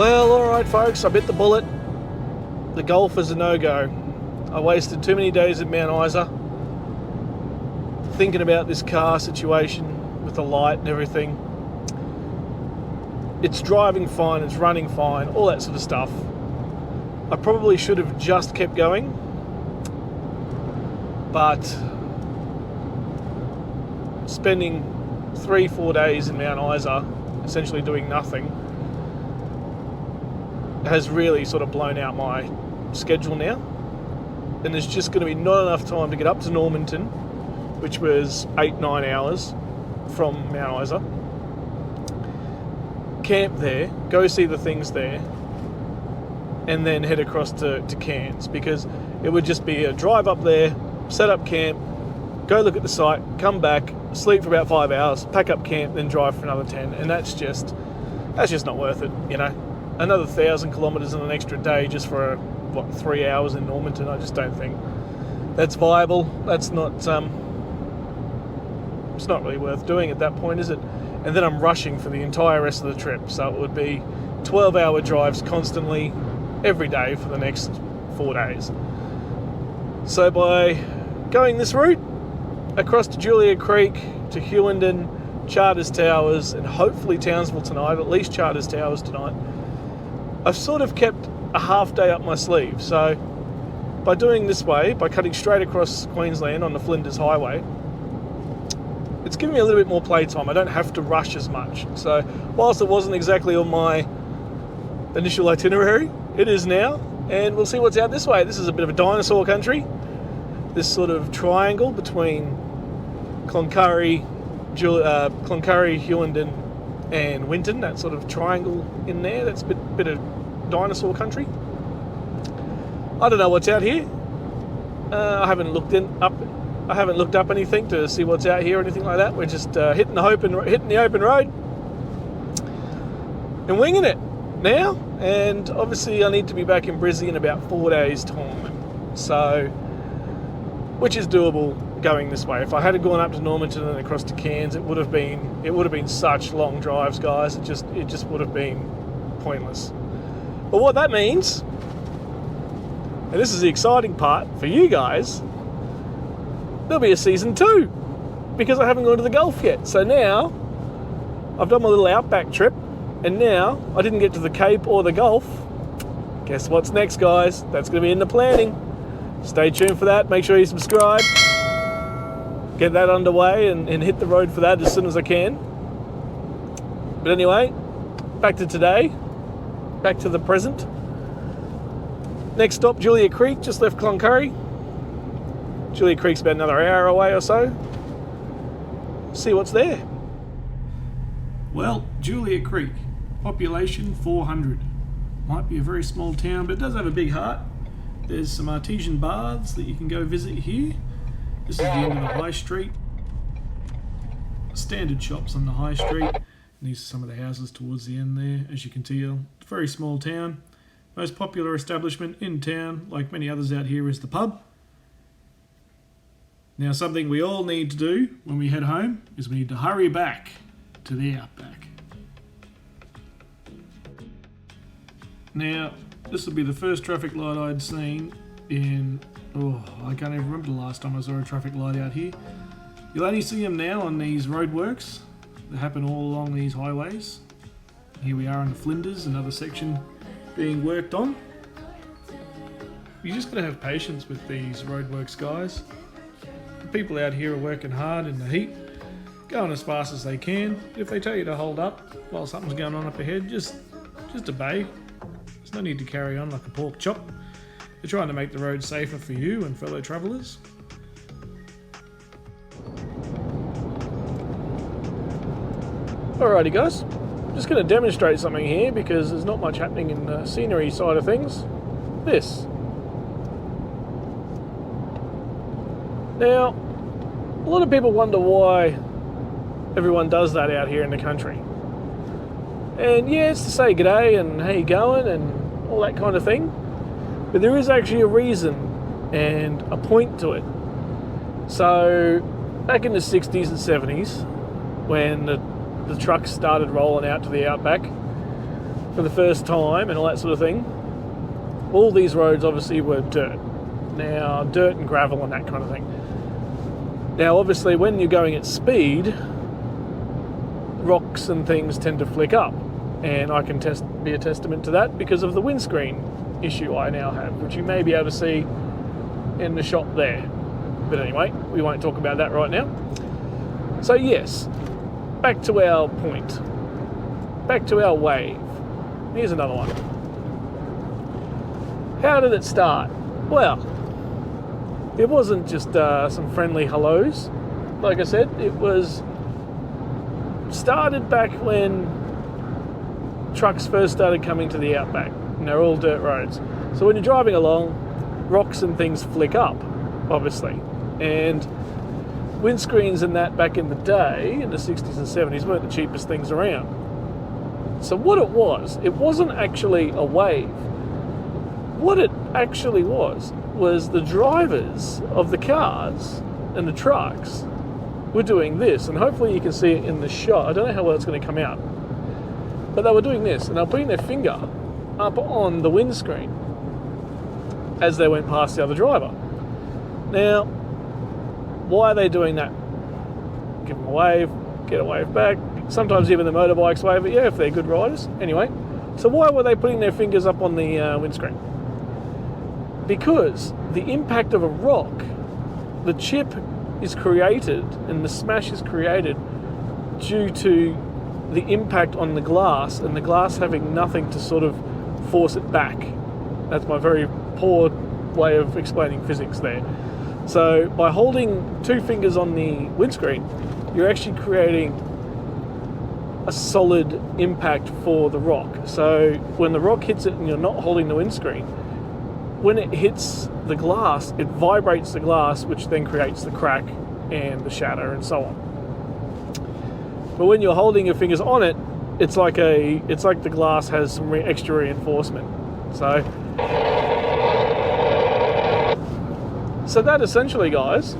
Well, alright folks, I bit the bullet. The Golf is a no-go. I wasted too many days at Mount Isa thinking about this car situation with the light and everything. It's driving fine, it's running fine, all that sort of stuff. I probably should have just kept going, but spending 3-4 days in Mount Isa essentially doing nothing has really sort of blown out my schedule now, and there's just going to be not enough time to get up to Normanton, which was 8-9 hours from Mount Isa, camp there, go see the things there, and then head across to Cairns, because it would just be a drive up there, set up camp, go look at the site, come back, sleep for about 5 hours, pack up camp, then drive for another 10, and that's just not worth it, you know. Another 1,000 kilometres in an extra day just for 3 hours in Normanton. I just don't think that's viable. That's not it's not really worth doing at that point, is it? And then I'm rushing for the entire rest of the trip, so it would be 12-hour drives constantly every day for the next 4 days. So by going this route across to Julia Creek, to Hewenden, Charters Towers, and hopefully Townsville tonight, at least Charters Towers tonight, I've sort of kept a half day up my sleeve. So by doing this way, by cutting straight across Queensland on the Flinders Highway, it's giving me a little bit more playtime. I don't have to rush as much. So whilst it wasn't exactly on my initial itinerary, it is now, and we'll see what's out this way. This is a bit of a dinosaur country. This sort of triangle between Cloncurry, Hewenden and Winton, that sort of triangle in there, that's a bit of dinosaur country. I don't know what's out here. I haven't looked up anything to see what's out here or anything like that. We're just hitting the open road and winging it now. And obviously I need to be back in Brizzy in about 4 days' time, so which is doable going this way. If I had gone up to Normanton and across to Cairns, it would have been such long drives, guys. It just would have been pointless. But what that means, and this is the exciting part for you guys, there'll be a season 2, because I haven't gone to the Gulf yet. So now I've done my little Outback trip, and now I didn't get to the Cape or the Gulf. Guess what's next, guys? That's going to be in the planning. Stay tuned for that. Make sure you subscribe. Get that underway and hit the road for that as soon as I can. But anyway, back to today. Back to the present. Next stop, Julia Creek. Just left Cloncurry. Julia Creek's about another hour away or so. See what's there. Well, Julia Creek, population 400. Might be a very small town, but it does have a big heart. There's some artesian baths that you can go visit here. This is the end of the high street. Standard shops on the high street. And these are some of the houses towards the end there. As you can tell, it's a very small town. Most popular establishment in town, like many others out here, is the pub. Now, something we all need to do when we head home is we need to hurry back to the Outback. Now, this will be the first traffic light I'd seen in, I can't even remember the last time I saw a traffic light out here. You'll only see them now on these roadworks that happen all along these highways. Here we are in the Flinders, another section being worked on. You just gotta have patience with these roadworks, guys. The people out here are working hard in the heat, going as fast as they can. If they tell you to hold up while something's going on up ahead, just obey. There's no need to carry on like a pork chop. They're trying to make the road safer for you and fellow travellers. Alrighty guys, I'm just going to demonstrate something here because there's not much happening in the scenery side of things. This. Now, a lot of people wonder why everyone does that out here in the country. And yeah, it's to say g'day and how you going and all that kind of thing. But there is actually a reason and a point to it. So, back in the 60s and 70s, when the trucks started rolling out to the Outback, for the first time and all that sort of thing, all these roads obviously were dirt. Now, dirt and gravel and that kind of thing. Now, obviously, when you're going at speed, rocks and things tend to flick up. And I can be a testament to that because of the windscreen issue I now have, which you may be able to see in the shot there. But anyway, we won't talk about that right now. So yes, back to our point. Back to our wave. Here's another one. How did it start? Well, it wasn't just some friendly hellos. Like I said, it was started back when trucks first started coming to the Outback, and they're all dirt roads. So when you're driving along, rocks and things flick up, obviously. And windscreens and that back in the day, in the 60s and 70s, weren't the cheapest things around. So what it wasn't actually a wave. What it actually was the drivers of the cars and the trucks were doing this, and hopefully you can see it in the shot. I don't know how well it's going to come out. But they were doing this, and they were putting their finger up on the windscreen as they went past the other driver. Now, why are they doing that? Give them a wave, get a wave back. Sometimes even the motorbikes wave it, yeah, if they're good riders. Anyway, so why were they putting their fingers up on the windscreen? Because the impact of a rock, the chip is created and the smash is created due to the impact on the glass, and the glass having nothing to sort of force it back. That's my very poor way of explaining physics there. So by holding two fingers on the windscreen, you're actually creating a solid impact for the rock. So when the rock hits it and you're not holding the windscreen, when it hits the glass, it vibrates the glass, which then creates the crack and the shatter and so on. But when you're holding your fingers on it, it's like the glass has some extra reinforcement. So that essentially, guys,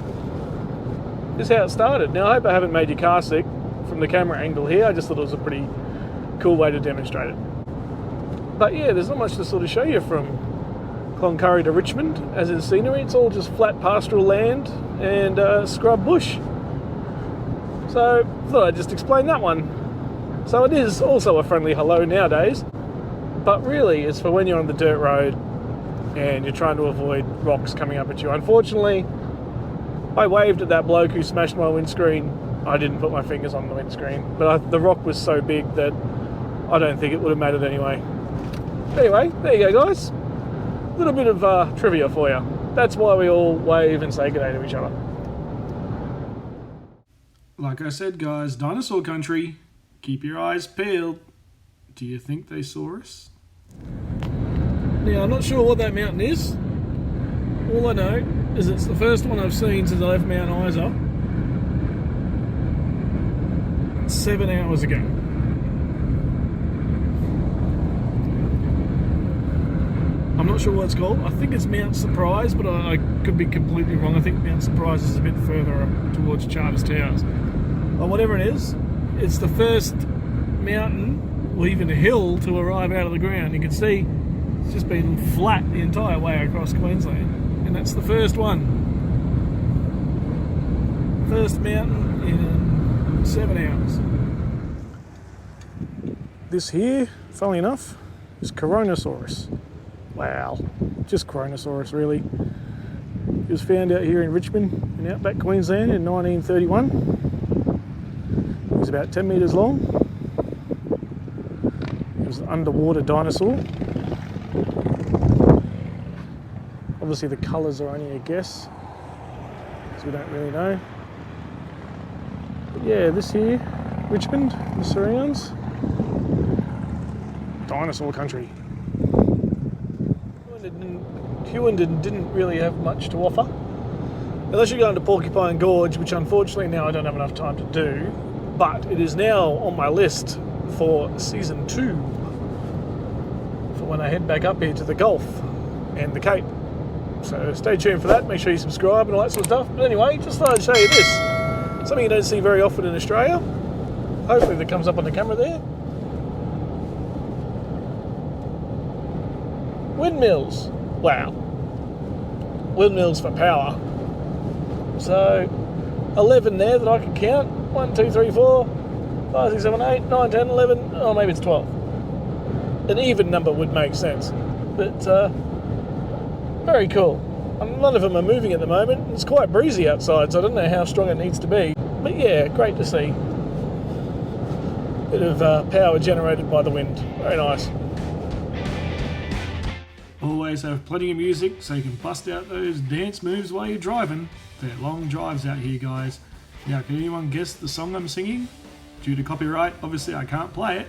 is how it started. Now, I hope I haven't made you car sick from the camera angle here. I just thought it was a pretty cool way to demonstrate it. But yeah, there's not much to sort of show you from Cloncurry to Richmond, as in scenery. It's all just flat pastoral land and scrub bush. So I thought I'd just explain that one. So it is also a friendly hello nowadays, but really it's for when you're on the dirt road and you're trying to avoid rocks coming up at you. Unfortunately, I waved at that bloke who smashed my windscreen. I didn't put my fingers on the windscreen, but the rock was so big that I don't think it would have mattered anyway. Anyway, there you go, guys. A little bit of trivia for you. That's why we all wave and say good day to each other. Like I said, guys, Dinosaur Country, keep your eyes peeled. Do you think they saw us? Now, I'm not sure what that mountain is. All I know is it's the first one I've seen since I left Mount Isa 7 hours ago. I'm not sure what it's called. I think it's Mount Surprise, but I could be completely wrong. I think Mount Surprise is a bit further up towards Charters Towers. But whatever it is, it's the first mountain, or even a hill, to arrive out of the ground. You can see it's just been flat the entire way across Queensland. And that's the first one. First mountain in 7 hours. This here, funnily enough, is Coronosaurus. Wow, just Coronosaurus really. He was found out here in Richmond in Outback, Queensland in 1931. He was about 10 metres long. He was an underwater dinosaur. Obviously the colours are only a guess, because we don't really know. But yeah, this here, Richmond, the surrounds, Dinosaur Country. Hewenden didn't really have much to offer, unless you're going to Porcupine Gorge, which unfortunately now I don't have enough time to do, but it is now on my list for season 2, for when I head back up here to the Gulf and the Cape. So stay tuned for that, make sure you subscribe and all that sort of stuff. But anyway, just thought I'd show you this, something you don't see very often in Australia. Hopefully that comes up on the camera there. windmills. Wow. Windmills for power. So 11 there that I can count. 1, 2, 3, 4, 5, 6, 7, 8, 9, 10, 11. Oh, maybe it's 12. An even number would make sense. But very cool. None of them are moving at the moment. It's quite breezy outside, so I don't know how strong it needs to be. But yeah, great to see. Bit of power generated by the wind. Very nice. Always have plenty of music so you can bust out those dance moves while you're driving. They're long drives out here, guys. Now, can anyone guess the song I'm singing? Due to copyright, obviously I can't play it.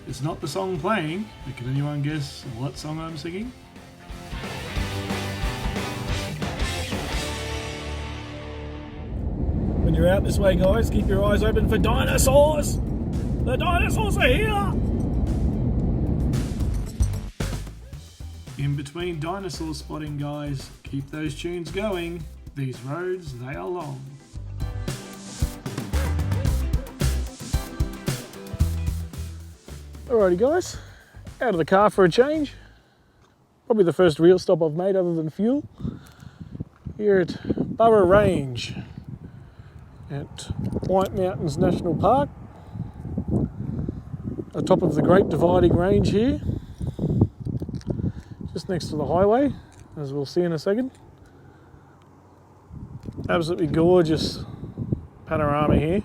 It's not the song playing, but can anyone guess what song I'm singing? When you're out this way, guys, keep your eyes open for dinosaurs! The dinosaurs are here! In between dinosaur spotting, guys, keep those tunes going. These roads, they are long. Alrighty, guys, out of the car for a change. Probably the first real stop I've made other than fuel. Here at Burra Range at White Mountains National Park, atop of the Great Dividing Range here, just next to the highway, as we'll see in a second. Absolutely gorgeous panorama here.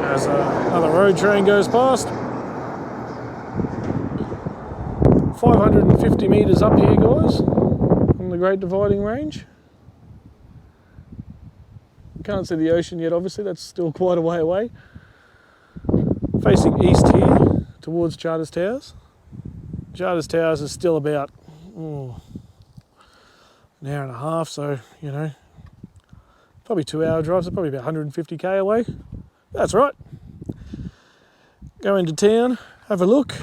As another road train goes past. 550 metres up here, guys, on the Great Dividing Range. Can't see the ocean yet, obviously, that's still quite a way away. Facing east here, towards Charters Towers. Charters Towers is still about an hour and a half, so, you know, probably 2-hour drive, so probably about 150k away. That's right. Go into town, have a look,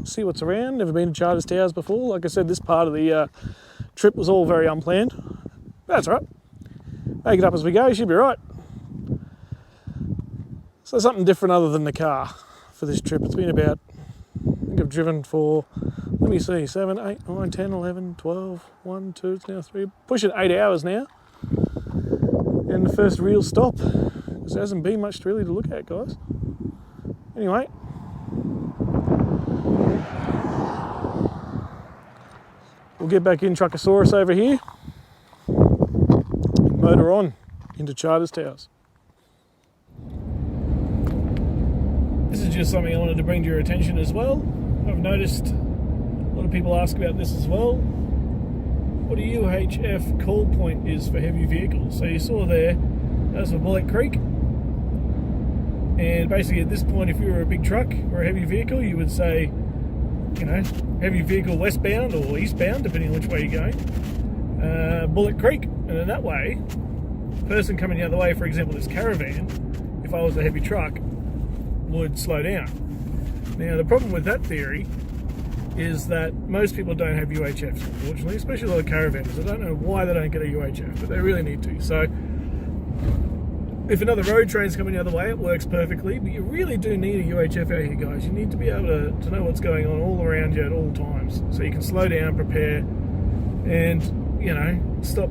see what's around. Never been to Charters Towers before. Like I said, this part of the trip was all very unplanned. That's right. Make it up as we go, you should be right. So something different other than the car for this trip. It's been about, I think I've driven for, let me see, 7, 8, 9, 10, 11, 12, 1, 2, it's now 3, pushing 8 hours now. And the first real stop. There hasn't been much really to look at, guys. Anyway. We'll get back in Truckosaurus over here. And motor on into Charters Towers. This is just something I wanted to bring to your attention as well. I've noticed a lot of people ask about this as well. What a UHF call point is for heavy vehicles. So you saw there, that's for Bullock Creek. And basically at this point, if you were a big truck or a heavy vehicle, you would say, you know, heavy vehicle westbound or eastbound, depending on which way you're going, Bullock Creek. And in that way, the person coming the other way, for example, this caravan, if I was a heavy truck, would slow down. Now, the problem with that theory is that most people don't have UHFs, unfortunately, especially a lot of caravanners. I don't know why they don't get a UHF, but they really need to. So, if another road train's coming the other way, it works perfectly, but you really do need a UHF out here, guys. You need to be able to know what's going on all around you at all times, so you can slow down, prepare, and, you know, stop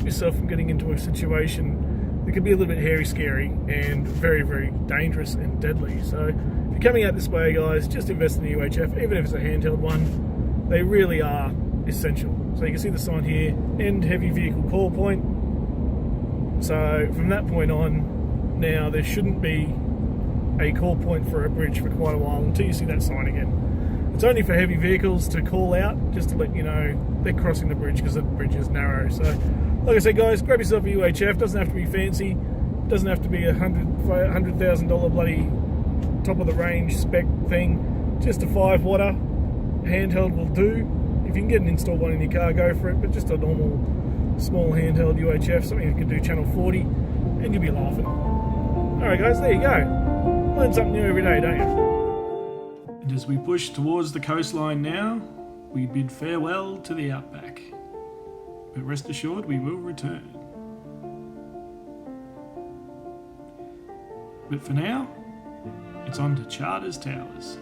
yourself from getting into a situation that could be a little bit hairy, scary, and very, very dangerous and deadly. So, if you're coming out this way, guys, just invest in the UHF, even if it's a handheld one. They really are essential. So you can see the sign here, End Heavy Vehicle Call Point. So from that point on, now there shouldn't be a call point for a bridge for quite a while until you see that sign again. It's only for heavy vehicles to call out, just to let you know they're crossing the bridge because the bridge is narrow. So, like I said, guys, grab yourself a UHF. Doesn't have to be fancy. Doesn't have to be a $100,000 bloody top of the range spec thing. Just a 5-watt handheld will do. If you can get an installed one in your car, go for it. But just a normal small handheld UHF, something that can do channel 40, and you'll be laughing. Alright guys, there you go. Learn something new every day, don't you? And as we push towards the coastline now, we bid farewell to the Outback. but rest assured we will return. But for now, it's on to Charters Towers.